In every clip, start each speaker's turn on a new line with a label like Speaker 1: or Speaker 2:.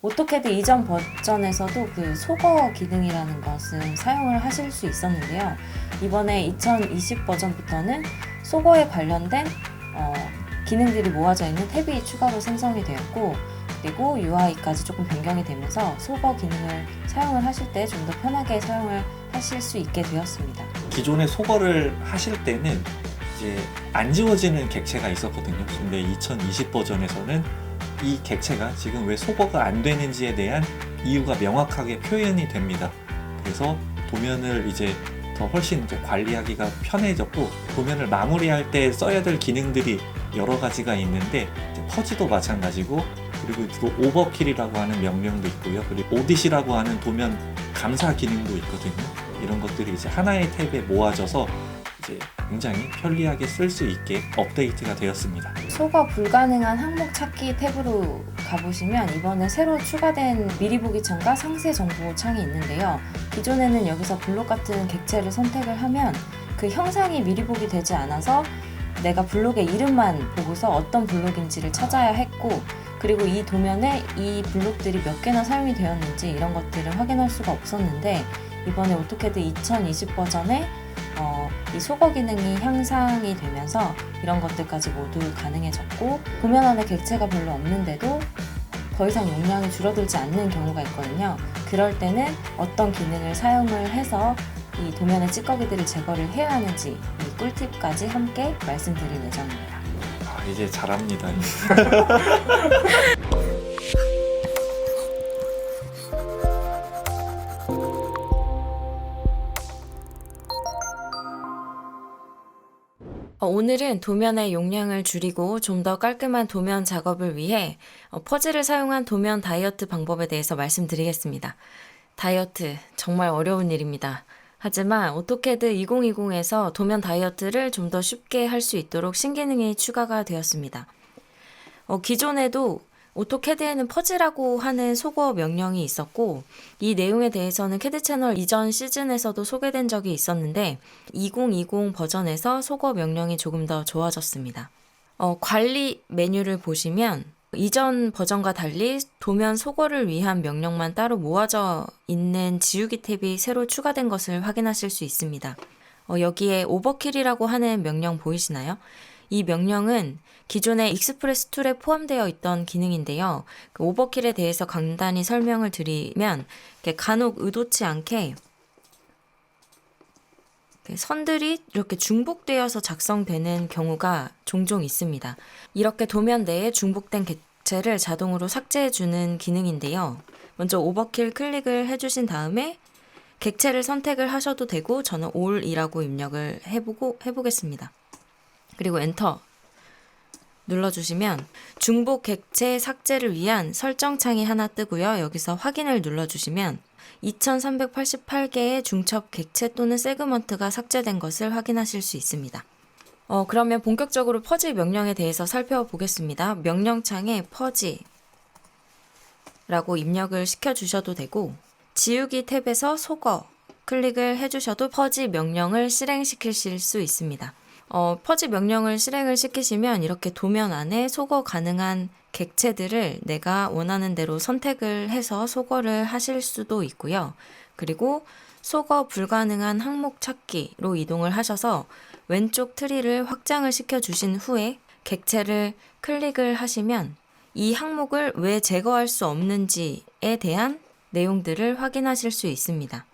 Speaker 1: 오토캐드 이전 버전에서도 그 소거 기능이라는 것은 사용을 하실 수 있었는데요. 이번에 2020 버전부터는 소거에 관련된 기능들이 모아져 있는 탭이 추가로 생성이 되었고, 그리고 UI까지 조금 변경이 되면서 소거 기능을 사용을 하실 때 좀 더 편하게 사용을 하실 수 있게 되었습니다.
Speaker 2: 기존에 소거를 하실 때는 이제 안 지워지는 객체가 있었거든요. 근데 2020 버전에서는 이 객체가 지금 왜 소거가 안 되는지에 대한 이유가 명확하게 표현이 됩니다. 그래서 도면을 이제 더 훨씬 이제 관리하기가 편해졌고, 도면을 마무리할 때 써야 될 기능들이 여러 가지가 있는데, 퍼지도 마찬가지고, 그리고 또 오버킬이라고 하는 명령도 있고요. 그리고 오디시라고 하는 도면 감사 기능도 있거든요. 이런 것들이 이제 하나의 탭에 모아져서 이제 굉장히 편리하게 쓸 수 있게 업데이트가 되었습니다.
Speaker 1: 소거 불가능한 항목 찾기 탭으로 가보시면 이번에 새로 추가된 미리 보기 창과 상세 정보 창이 있는데요. 기존에는 여기서 블록 같은 객체를 선택을 하면 그 형상이 미리 보기 되지 않아서 내가 블록의 이름만 보고서 어떤 블록인지를 찾아야 했고, 그리고 이 도면에 이 블록들이 몇 개나 사용이 되었는지 이런 것들을 확인할 수가 없었는데, 이번에 오토캐드 2020 버전에 이 소거 기능이 향상이 되면서 이런 것들까지 모두 가능해졌고, 도면 안에 객체가 별로 없는데도 더 이상 용량이 줄어들지 않는 경우가 있거든요. 그럴 때는 어떤 기능을 사용을 해서 이 도면의 찌꺼기들을 제거를 해야 하는지 이 꿀팁까지 함께 말씀드릴 예정입니다.
Speaker 2: 이제 잘합니다.
Speaker 1: 오늘은 도면의 용량을 줄이고 좀 더 깔끔한 도면 작업을 위해 퍼즐을 사용한 도면 다이어트 방법에 대해서 말씀드리겠습니다. 다이어트 정말 어려운 일입니다. 하지만 오토캐드 2020에서 도면 다이어트를 좀 더 쉽게 할 수 있도록 신기능이 추가가 되었습니다. 기존에도 오토캐드에는 퍼즐이라고 하는 소거 명령이 있었고, 이 내용에 대해서는 캐드 채널 이전 시즌에서도 소개된 적이 있었는데 2020 버전에서 소거 명령이 조금 더 좋아졌습니다. 관리 메뉴를 보시면 이전 버전과 달리 도면 소거를 위한 명령만 따로 모아져 있는 지우기 탭이 새로 추가된 것을 확인하실 수 있습니다. 여기에 오버킬이라고 하는 명령 보이시나요? 이 명령은 기존의 익스프레스 툴에 포함되어 있던 기능인데요. 그 오버킬에 대해서 간단히 설명을 드리면 간혹 의도치 않게 선들이 이렇게 중복되어서 작성되는 경우가 종종 있습니다. 이렇게 도면 내에 중복된 객체를 자동으로 삭제해주는 기능인데요. 먼저 오버킬 클릭을 해주신 다음에 객체를 선택을 하셔도 되고, 저는 all이라고 입력을 해보겠습니다. 그리고 엔터 눌러주시면 중복 객체 삭제를 위한 설정 창이 하나 뜨고요. 여기서 확인을 눌러주시면 2388개의 중첩 객체 또는 세그먼트가 삭제된 것을 확인하실 수 있습니다. 그러면 본격적으로 퍼즐 명령에 대해서 살펴보겠습니다. 명령창에 퍼즐이라고 입력을 시켜주셔도 되고, 지우기 탭에서 소거 클릭을 해주셔도 퍼즐 명령을 실행시키실 수 있습니다. 퍼즐 명령을 실행을 시키시면 이렇게 도면 안에 소거 가능한 객체들을 내가 원하는 대로 선택을 해서 소거를 하실 수도 있고요. 그리고 소거 불가능한 항목 찾기로 이동을 하셔서 왼쪽 트리를 확장을 시켜주신 후에 객체를 클릭을 하시면 이 항목을 왜 제거할 수 없는지에 대한 내용들을 확인하실 수 있습니다.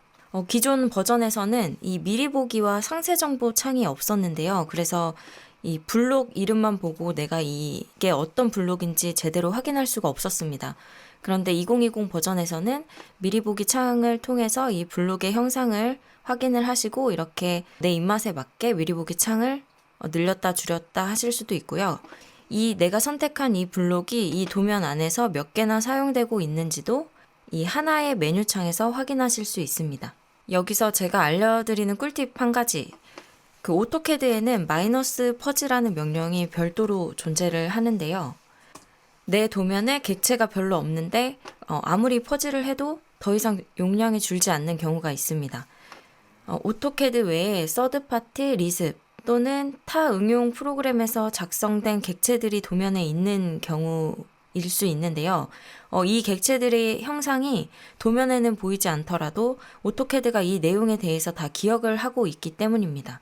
Speaker 1: 기존 버전에서는 이 미리 보기와 상세 정보 창이 없었는데요. 그래서 이 블록 이름만 보고 내가 이게 어떤 블록인지 제대로 확인할 수가 없었습니다. 그런데 2020 버전에서는 미리 보기 창을 통해서 이 블록의 형상을 확인을 하시고, 이렇게 내 입맛에 맞게 미리 보기 창을 늘렸다 줄였다 하실 수도 있고요. 이 내가 선택한 이 블록이 이 도면 안에서 몇 개나 사용되고 있는지도 이 하나의 메뉴 창에서 확인하실 수 있습니다. 여기서 제가 알려드리는 꿀팁 한 가지. 그 오토캐드에는 마이너스 퍼즈라는 명령이 별도로 존재를 하는데요. 내 도면에 객체가 별로 없는데 아무리 퍼즐을 해도 더 이상 용량이 줄지 않는 경우가 있습니다. 오토캐드 외에 서드파티 리습 또는 타 응용 프로그램에서 작성된 객체들이 도면에 있는 경우 일 수 있는데요. 이 객체들의 형상이 도면에는 보이지 않더라도 오토캐드가 이 내용에 대해서 다 기억을 하고 있기 때문입니다.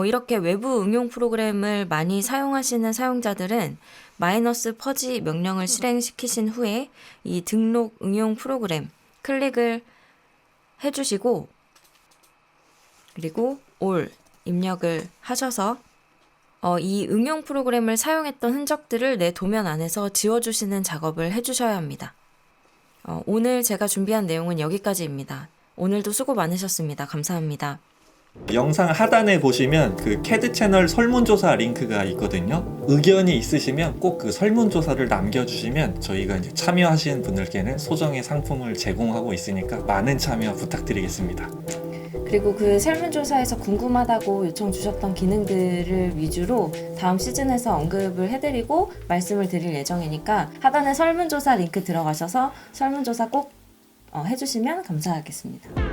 Speaker 1: 이렇게 외부 응용 프로그램을 많이 사용하시는 사용자들은 마이너스 퍼지 명령을 실행시키신 후에 이 등록 응용 프로그램 클릭을 해주시고 그리고 all 입력을 하셔서 이 응용 프로그램을 사용했던 흔적들을 내 도면 안에서 지워주시는 작업을 해주셔야 합니다. 오늘 제가 준비한 내용은 여기까지입니다. 오늘도 수고 많으셨습니다. 감사합니다.
Speaker 2: 영상 하단에 보시면 그 캐드 채널 설문조사 링크가 있거든요. 의견이 있으시면 꼭 그 설문조사를 남겨주시면 저희가 이제 참여하시는 분들께는 소정의 상품을 제공하고 있으니까 많은 참여 부탁드리겠습니다.
Speaker 1: 그리고 그 설문조사에서 궁금하다고 요청 주셨던 기능들을 위주로 다음 시즌에서 언급을 해드리고 말씀을 드릴 예정이니까 하단에 설문조사 링크 들어가셔서 설문조사 꼭 해주시면 감사하겠습니다.